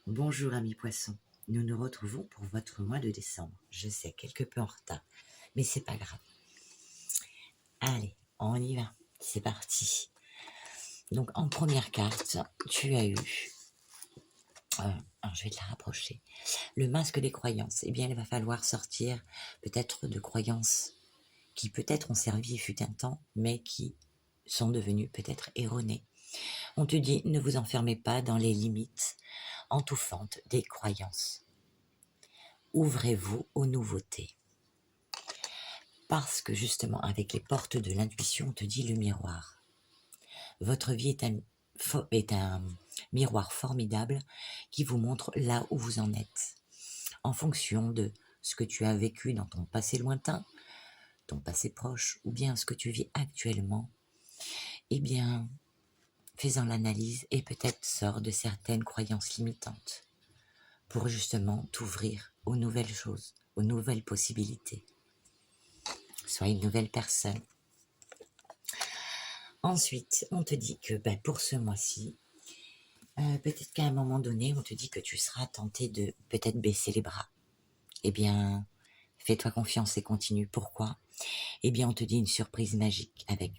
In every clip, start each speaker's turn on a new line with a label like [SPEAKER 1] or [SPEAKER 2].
[SPEAKER 1] Bonjour amis poissons, nous nous retrouvons pour votre mois de décembre. Je sais, quelque peu en retard, mais c'est pas grave. Allez, on y va, c'est parti. Donc en première carte, tu as eu, alors je vais te la rapprocher, le masque des croyances. Eh bien il va falloir sortir peut-être de croyances qui peut-être ont servi et fut un temps, mais qui sont devenues peut-être erronées. On te dit, ne vous enfermez pas dans les limites entouffantes des croyances. Ouvrez-vous aux nouveautés. Parce que justement, avec les portes de l'intuition, on te dit le miroir. Votre vie est un miroir formidable qui vous montre là où vous en êtes. En fonction de ce que tu as vécu dans ton passé lointain, ton passé proche, ou bien ce que tu vis actuellement, eh bien, fais-en l'analyse et peut-être sors de certaines croyances limitantes pour justement t'ouvrir aux nouvelles choses, aux nouvelles possibilités. Sois une nouvelle personne. Ensuite, on te dit que pour ce mois-ci, peut-être qu'à un moment donné, on te dit que tu seras tenté de peut-être baisser les bras. Eh bien, fais-toi confiance et continue. Pourquoi? Eh bien, on te dit une surprise magique avec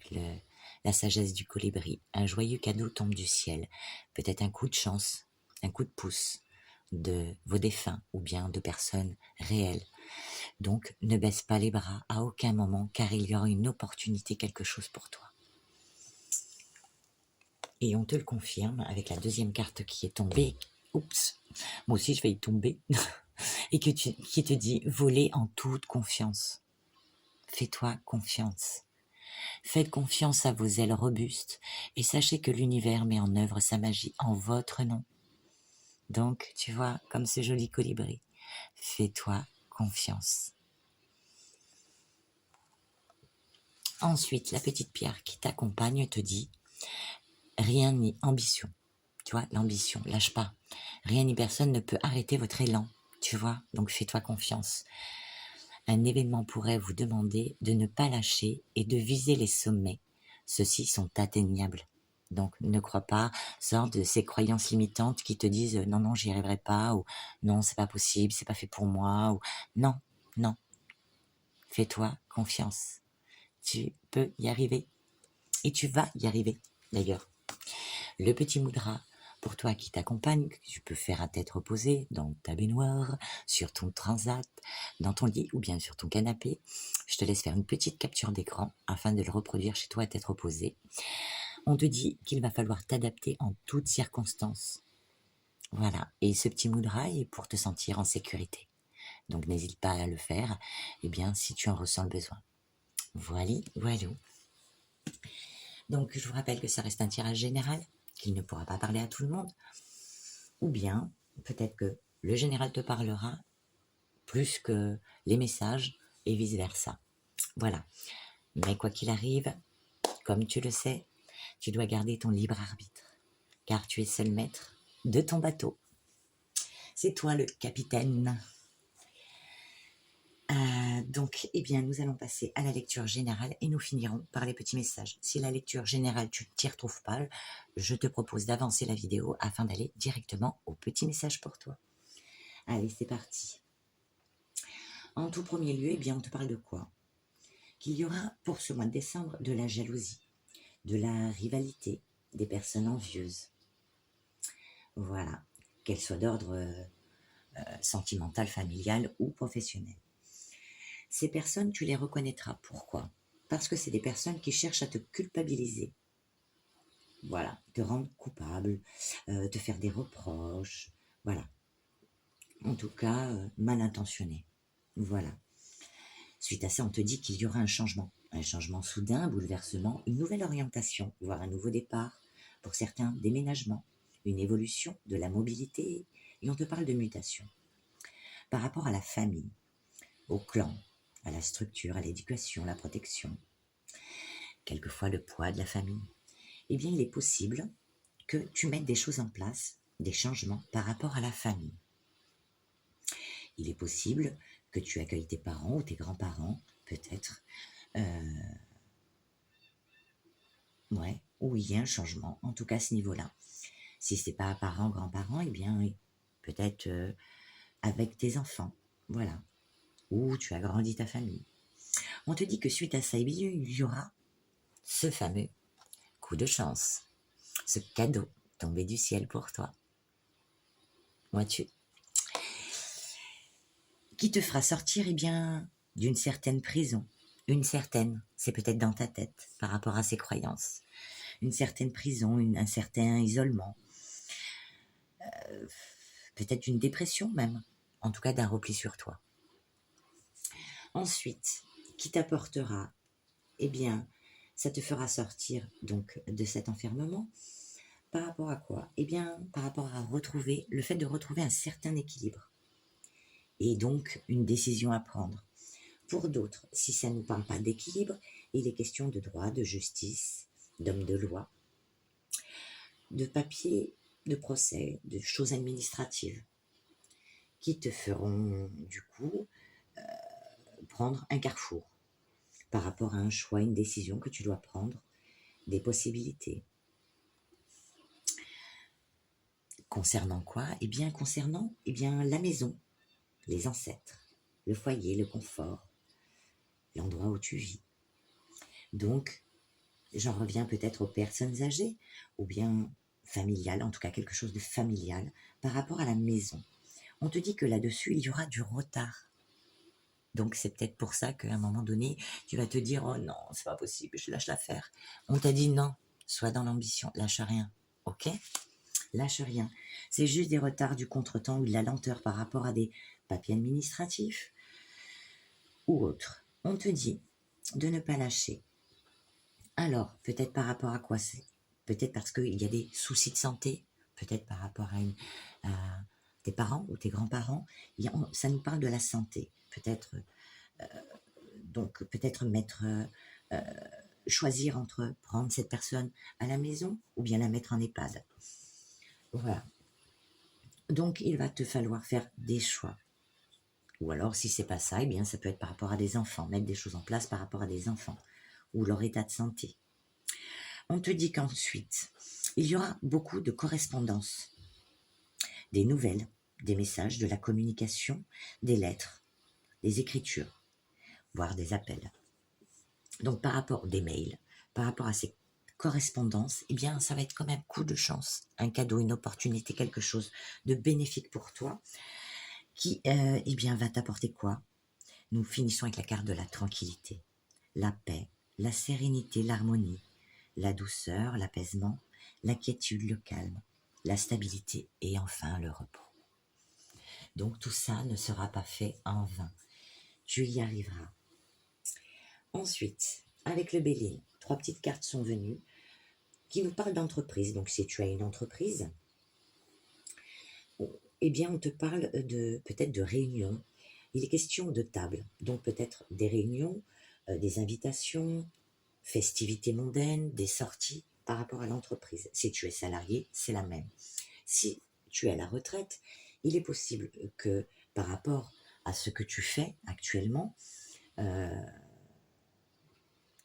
[SPEAKER 1] la sagesse du colibri. Un joyeux cadeau tombe du ciel. Peut-être un coup de chance, un coup de pouce de vos défunts ou bien de personnes réelles. Donc, ne baisse pas les bras à aucun moment car il y aura une opportunité, quelque chose pour toi. Et on te le confirme avec la deuxième carte qui est tombée. Oups, moi aussi je vais y tomber. Et qui te dit voler en toute confiance. Fais-toi confiance. Faites confiance à vos ailes robustes et sachez que l'univers met en œuvre sa magie en votre nom. Donc, tu vois, comme ce joli colibri, fais-toi confiance. Ensuite, la petite pierre qui t'accompagne te dit rien ni ambition. Tu vois, l'ambition, lâche pas. Rien ni personne ne peut arrêter votre élan, tu vois, donc fais-toi confiance. Un événement pourrait vous demander de ne pas lâcher et de viser les sommets. Ceux-ci sont atteignables. Donc ne crois pas, sors de ces croyances limitantes qui te disent non, non, j'y arriverai pas, ou non, c'est pas possible, c'est pas fait pour moi, ou non, non. Fais-toi confiance. Tu peux y arriver. Et tu vas y arriver, d'ailleurs. Le petit Moudra, pour toi qui t'accompagne, que tu peux faire à tête reposée, dans ta baignoire, sur ton transat, dans ton lit ou bien sur ton canapé. Je te laisse faire une petite capture d'écran afin de le reproduire chez toi à tête reposée. On te dit qu'il va falloir t'adapter en toutes circonstances. Voilà, et ce petit Moudra est pour te sentir en sécurité. Donc n'hésite pas à le faire, eh bien, si tu en ressens le besoin. Voilà, voilà. Donc je vous rappelle que ça reste un tirage général, qu'il ne pourra pas parler à tout le monde. Ou bien, peut-être que le général te parlera plus que les messages et vice-versa. Voilà. Mais quoi qu'il arrive, comme tu le sais, tu dois garder ton libre arbitre, car tu es seul maître de ton bateau. C'est toi le capitaine. Donc, eh bien, nous allons passer à la lecture générale et nous finirons par les petits messages. Si la lecture générale, tu ne t'y retrouves pas, je te propose d'avancer la vidéo afin d'aller directement aux petits messages pour toi. Allez, c'est parti. En tout premier lieu, eh bien, on te parle de quoi? Qu'il y aura pour ce mois de décembre de la jalousie, de la rivalité, des personnes envieuses. Voilà, qu'elles soient d'ordre sentimental, familial ou professionnel. Ces personnes, tu les reconnaîtras. Pourquoi? Parce que c'est des personnes qui cherchent à te culpabiliser. Voilà, te rendre coupable, te faire des reproches. Voilà. En tout cas, mal intentionné. Voilà. Suite à ça, on te dit qu'il y aura un changement soudain, un bouleversement, une nouvelle orientation, voire un nouveau départ, pour certains, déménagement, une évolution de la mobilité, et on te parle de mutation. Par rapport à la famille, au clan, à la structure, à l'éducation, la protection, quelquefois le poids de la famille, eh bien il est possible que tu mettes des choses en place, des changements par rapport à la famille. Il est possible que tu accueilles tes parents ou tes grands-parents, peut-être, où il y a un changement, en tout cas à ce niveau-là. Si ce n'est pas parents, grands-parents, eh bien, peut-être avec tes enfants, voilà, où tu as grandi ta famille. On te dit que suite à ça, il y aura ce fameux coup de chance, ce cadeau tombé du ciel pour toi. Vois-tu, qui te fera sortir d'une certaine prison. Une certaine, c'est peut-être dans ta tête par rapport à ces croyances. Une certaine prison, un certain isolement. Peut-être une dépression même. En tout cas d'un repli sur toi. Ensuite, qui t'apportera, ça te fera sortir donc de cet enfermement. Par rapport à quoi? Par rapport à retrouver, le fait de retrouver un certain équilibre. Et donc, une décision à prendre. Pour d'autres, si ça ne nous parle pas d'équilibre, il est question de droit, de justice, d'homme de loi, de papier, de procès, de choses administratives qui te feront du coup prendre un carrefour par rapport à un choix, une décision que tu dois prendre, des possibilités. Concernant quoi? Concernant la maison, les ancêtres, le foyer, le confort, l'endroit où tu vis. Donc, j'en reviens peut-être aux personnes âgées, ou bien familiales, en tout cas quelque chose de familial, par rapport à la maison. On te dit que là-dessus, il y aura du retard. Donc, c'est peut-être pour ça qu'à un moment donné, tu vas te dire « Oh non, c'est pas possible, je lâche l'affaire. » On t'a dit « Non, sois dans l'ambition, lâche rien. » Ok? Lâche rien. C'est juste des retards, du contretemps ou de la lenteur par rapport à des papiers administratifs ou autres. On te dit de ne pas lâcher. Alors, peut-être par rapport à quoi c'est? Peut-être parce qu'il y a des soucis de santé, peut-être par rapport à tes parents ou tes grands-parents. Ça nous parle de la santé. Peut-être choisir entre prendre cette personne à la maison ou bien la mettre en EHPAD. Voilà. Donc, il va te falloir faire des choix. Ou alors, si c'est pas ça, ça peut être par rapport à des enfants, mettre des choses en place par rapport à des enfants ou leur état de santé. On te dit qu'ensuite, il y aura beaucoup de correspondances, des nouvelles, des messages, de la communication, des lettres, des écritures, voire des appels. Donc, par rapport des mails, par rapport à ces correspondances, ça va être comme un coup de chance, un cadeau, une opportunité, quelque chose de bénéfique pour toi, qui va t'apporter quoi? Nous finissons avec la carte de la tranquillité, la paix, la sérénité, l'harmonie, la douceur, l'apaisement, la quiétude, le calme, la stabilité et enfin le repos. Donc tout ça ne sera pas fait en vain. Tu y arriveras. Ensuite, avec le Bélier, 3 petites cartes sont venues qui nous parlent d'entreprise. Donc si tu as une entreprise, on te parle peut-être de réunions. Il est question de table, donc peut-être des réunions, des invitations, festivités mondaines, des sorties par rapport à l'entreprise. Si tu es salarié, c'est la même. Si tu es à la retraite, il est possible que par rapport à ce que tu fais actuellement,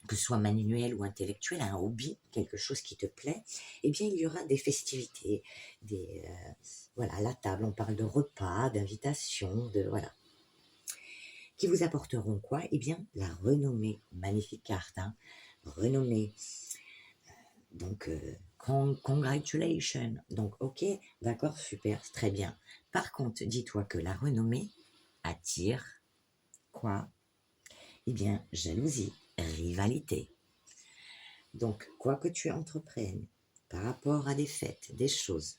[SPEAKER 1] que ce soit manuel ou intellectuel, un hobby, quelque chose qui te plaît, il y aura des festivités, à la table, on parle de repas, d'invitations, qui vous apporteront quoi? La renommée, magnifique carte, renommée. Donc, congratulations. Donc, ok, d'accord, super, très bien. Par contre, dis-toi que la renommée attire quoi? Jalousie, rivalité. Donc, quoi que tu entreprennes par rapport à des fêtes, des choses,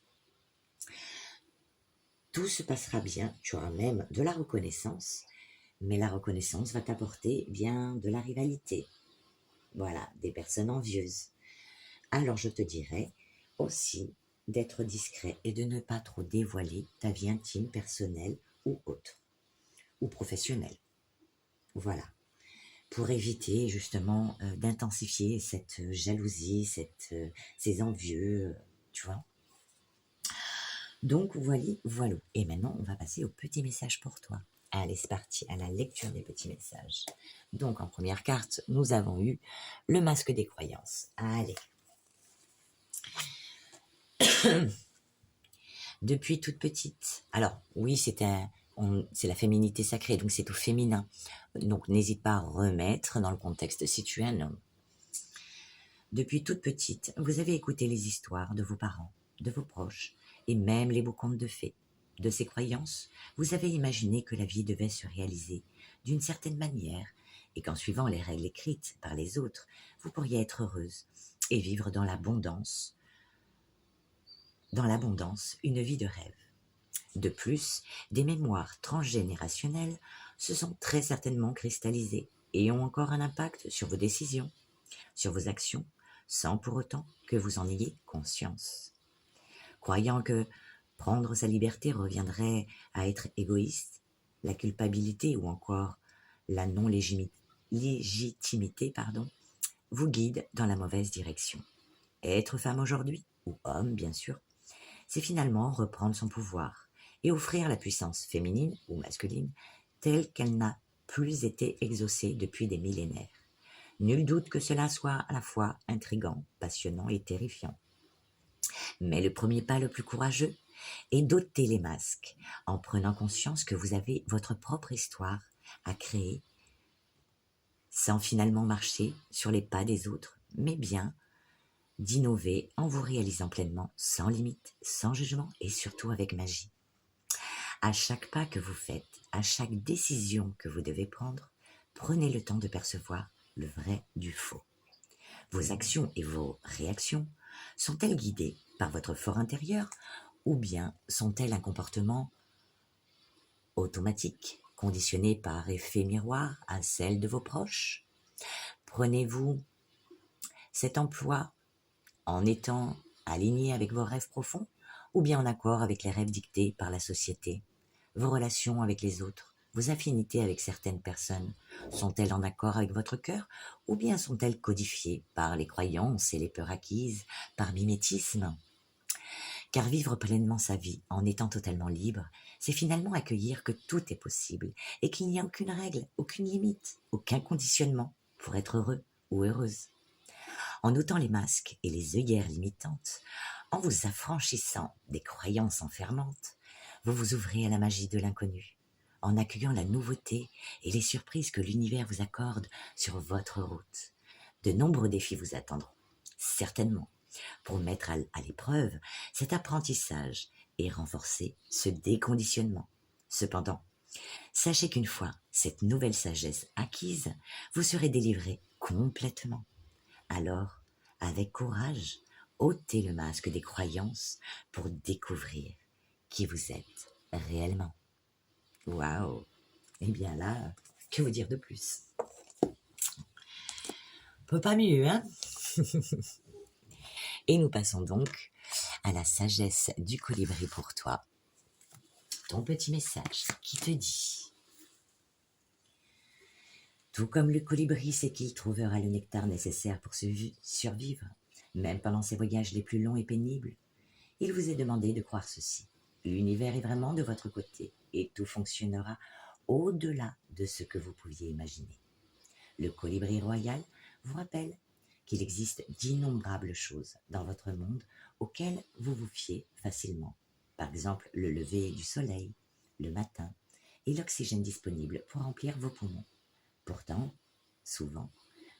[SPEAKER 1] tout se passera bien. Tu auras même de la reconnaissance, mais la reconnaissance va t'apporter de la rivalité. Voilà, des personnes envieuses. Alors, je te dirais aussi d'être discret et de ne pas trop dévoiler ta vie intime, personnelle ou autre, ou professionnelle. Voilà. Pour éviter justement d'intensifier cette jalousie, ces envieux, tu vois. Donc voilà. Et maintenant, on va passer au petit message pour toi. Allez, c'est parti, à la lecture des petits messages. Donc, en première carte, nous avons eu le masque des croyances. Allez. Depuis toute petite. Alors, oui, c'est la féminité sacrée, donc c'est au féminin. Donc, n'hésite pas à remettre dans le contexte si tu es un homme. Depuis toute petite, vous avez écouté les histoires de vos parents, de vos proches, et même les beaux contes de fées. De ces croyances, vous avez imaginé que la vie devait se réaliser d'une certaine manière, et qu'en suivant les règles écrites par les autres, vous pourriez être heureuse et vivre dans l'abondance, une vie de rêve. De plus, des mémoires transgénérationnelles se sont très certainement cristallisées et ont encore un impact sur vos décisions, sur vos actions, sans pour autant que vous en ayez conscience. Croyant que prendre sa liberté reviendrait à être égoïste, la culpabilité ou encore la non-légitimité vous guide dans la mauvaise direction. Être femme aujourd'hui, ou homme bien sûr, c'est finalement reprendre son pouvoir et offrir la puissance féminine ou masculine telle qu'elle n'a plus été exaucée depuis des millénaires. Nul doute que cela soit à la fois intrigant, passionnant et terrifiant. Mais le premier pas le plus courageux est d'ôter les masques en prenant conscience que vous avez votre propre histoire à créer sans finalement marcher sur les pas des autres, mais bien d'innover en vous réalisant pleinement, sans limite, sans jugement et surtout avec magie. À chaque pas que vous faites, à chaque décision que vous devez prendre, prenez le temps de percevoir le vrai du faux. Vos actions et vos réactions sont-elles guidées par votre fort intérieur ou bien sont-elles un comportement automatique, conditionné par effet miroir à celle de vos proches? Prenez-vous cet emploi en étant aligné avec vos rêves profonds ou bien en accord avec les rêves dictés par la société? Vos relations avec les autres, vos affinités avec certaines personnes, sont-elles en accord avec votre cœur ou bien sont-elles codifiées par les croyances et les peurs acquises par mimétisme? Car vivre pleinement sa vie en étant totalement libre, c'est finalement accueillir que tout est possible et qu'il n'y a aucune règle, aucune limite, aucun conditionnement pour être heureux ou heureuse. En ôtant les masques et les œillères limitantes, en vous affranchissant des croyances enfermantes, vous vous ouvrez à la magie de l'inconnu, en accueillant la nouveauté et les surprises que l'univers vous accorde sur votre route. De nombreux défis vous attendront, certainement, pour mettre à l'épreuve cet apprentissage et renforcer ce déconditionnement. Cependant, sachez qu'une fois cette nouvelle sagesse acquise, vous serez délivré complètement. Alors, avec courage, ôtez le masque des croyances pour découvrir qui vous êtes réellement. Waouh! Eh bien là, que vous dire de plus? Peut pas mieux, hein? Et nous passons donc à la sagesse du colibri pour toi. Ton petit message qui te dit: tout comme le colibri sait qu'il trouvera le nectar nécessaire pour survivre, même pendant ses voyages les plus longs et pénibles, il vous est demandé de croire ceci. L'univers est vraiment de votre côté et tout fonctionnera au-delà de ce que vous pouviez imaginer. Le colibri royal vous rappelle qu'il existe d'innombrables choses dans votre monde auxquelles vous vous fiez facilement. Par exemple, le lever du soleil, le matin, et l'oxygène disponible pour remplir vos poumons. Pourtant, souvent,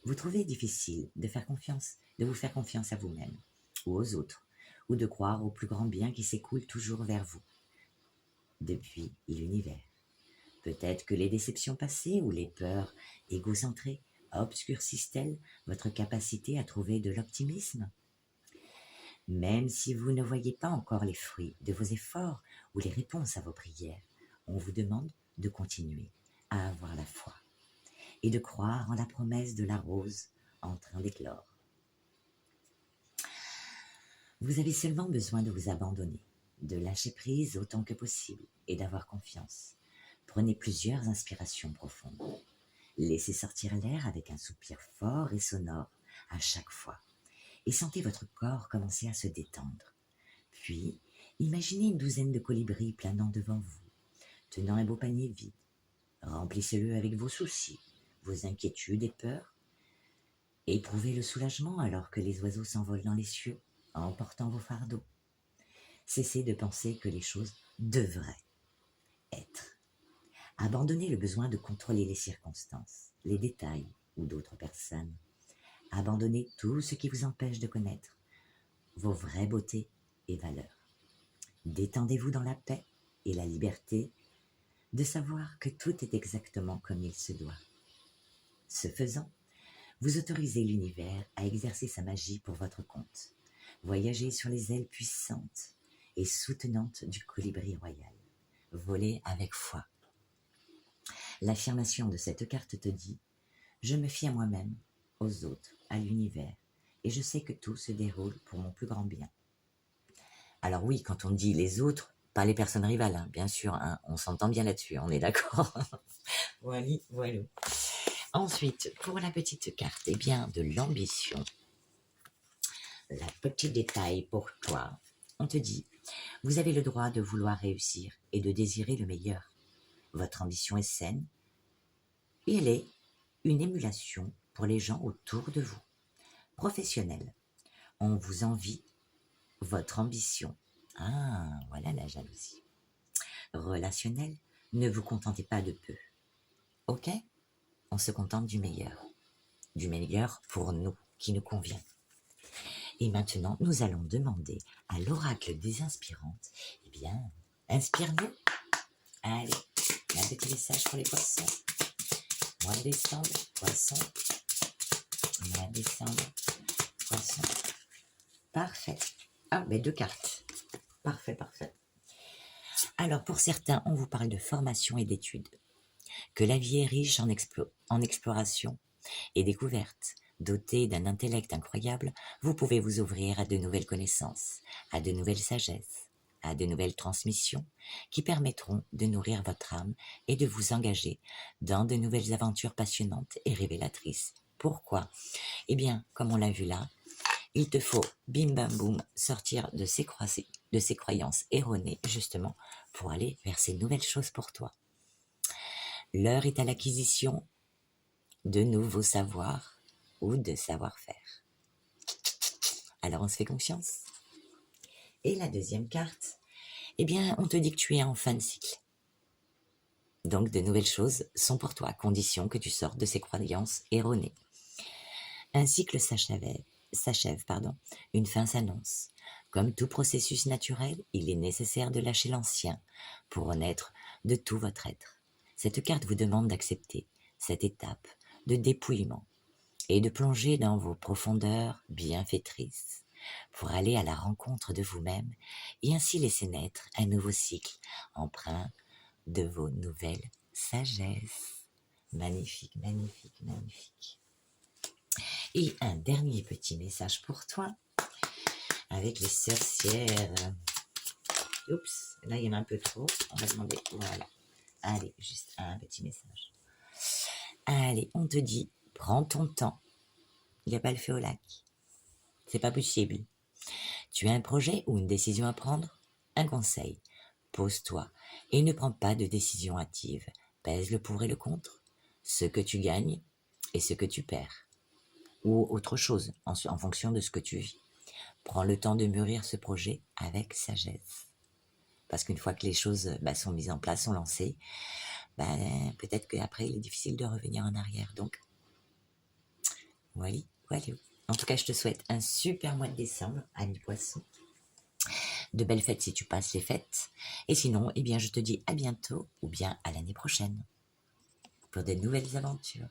[SPEAKER 1] vous trouvez difficile de vous faire confiance à vous-même ou aux autres, ou de croire au plus grand bien qui s'écoule toujours vers vous, depuis l'univers. Peut-être que les déceptions passées ou les peurs égocentrées obscurcissent-elles votre capacité à trouver de l'optimisme? Même si vous ne voyez pas encore les fruits de vos efforts ou les réponses à vos prières, on vous demande de continuer à avoir la foi et de croire en la promesse de la rose en train d'éclore. Vous avez seulement besoin de vous abandonner, de lâcher prise autant que possible et d'avoir confiance. Prenez plusieurs inspirations profondes. Laissez sortir l'air avec un soupir fort et sonore à chaque fois. Et sentez votre corps commencer à se détendre. Puis, imaginez une douzaine de colibris planant devant vous, tenant un beau panier vide. Remplissez-le avec vos soucis, vos inquiétudes et peurs. Éprouvez le soulagement alors que les oiseaux s'envolent dans les cieux, emportant vos fardeaux. Cessez de penser que les choses devraient être. Abandonnez le besoin de contrôler les circonstances, les détails ou d'autres personnes. Abandonnez tout ce qui vous empêche de connaître vos vraies beautés et valeurs. Détendez-vous dans la paix et la liberté de savoir que tout est exactement comme il se doit. Ce faisant, vous autorisez l'univers à exercer sa magie pour votre compte. Voyagez sur les ailes puissantes et soutenantes du colibri royal. Volez avec foi. L'affirmation de cette carte te dit « Je me fie à moi-même, aux autres, à l'univers, et je sais que tout se déroule pour mon plus grand bien. » Alors oui, quand on dit les autres, pas les personnes rivales, hein, bien sûr, hein, on s'entend bien là-dessus, on est d'accord. Voilà, voilà. Ensuite, pour la petite carte, eh bien, de l'ambition, la petite détail pour toi, on te dit, vous avez le droit de vouloir réussir et de désirer le meilleur. Votre ambition est saine et elle est une émulation pour les gens autour de vous. Professionnel, on vous envie votre ambition. Ah, voilà la jalousie. Relationnel, ne vous contentez pas de peu. Ok? On se contente du meilleur pour nous, qui nous convient. Et maintenant, nous allons demander à l'oracle des inspirantes, eh bien, inspire-nous. Allez, un petit message pour les poissons. Mois de décembre, poissons. Mois de décembre, poissons. Parfait. Ah, mais 2 cartes. Parfait, parfait. Alors, pour certains, on vous parle de formation et d'études. Que la vie est riche en exploration et découverte. Doté d'un intellect incroyable, vous pouvez vous ouvrir à de nouvelles connaissances, à de nouvelles sagesses, à de nouvelles transmissions qui permettront de nourrir votre âme et de vous engager dans de nouvelles aventures passionnantes et révélatrices. Pourquoi? Eh bien, comme on l'a vu là, il te faut, bim bam boum, sortir de ces croyances erronées, justement, pour aller vers ces nouvelles choses pour toi. L'heure est à l'acquisition de nouveaux savoirs ou de savoir-faire. Alors on se fait confiance. Et la deuxième carte, eh bien, on te dit que tu es en fin de cycle. Donc de nouvelles choses sont pour toi, à condition que tu sortes de ces croyances erronées. Un cycle s'achève, une fin s'annonce. Comme tout processus naturel, il est nécessaire de lâcher l'ancien pour renaître de tout votre être. Cette carte vous demande d'accepter cette étape de dépouillement et de plonger dans vos profondeurs bienfaitrices pour aller à la rencontre de vous-même et ainsi laisser naître un nouveau cycle empreint de vos nouvelles sagesses. Magnifique, magnifique, magnifique. Et un dernier petit message pour toi avec les sorcières. Oups, là il y en a un peu trop. On va demander, voilà. Allez, juste un petit message. Allez, on te dit, prends ton temps. Il n'y a pas le feu au lac. C'est pas possible. Tu as un projet ou une décision à prendre? Un conseil. Pose-toi et ne prends pas de décision hâtive. Pèse le pour et le contre. Ce que tu gagnes et ce que tu perds. Ou autre chose, en fonction de ce que tu vis. Prends le temps de mûrir ce projet avec sagesse. Parce qu'une fois que les choses sont mises en place, sont lancées, peut-être qu'après, il est difficile de revenir en arrière. Donc, voilà. En tout cas, je te souhaite un super mois de décembre, ami poisson. De belles fêtes si tu passes les fêtes. Et sinon, eh bien, je te dis à bientôt ou bien à l'année prochaine pour de nouvelles aventures.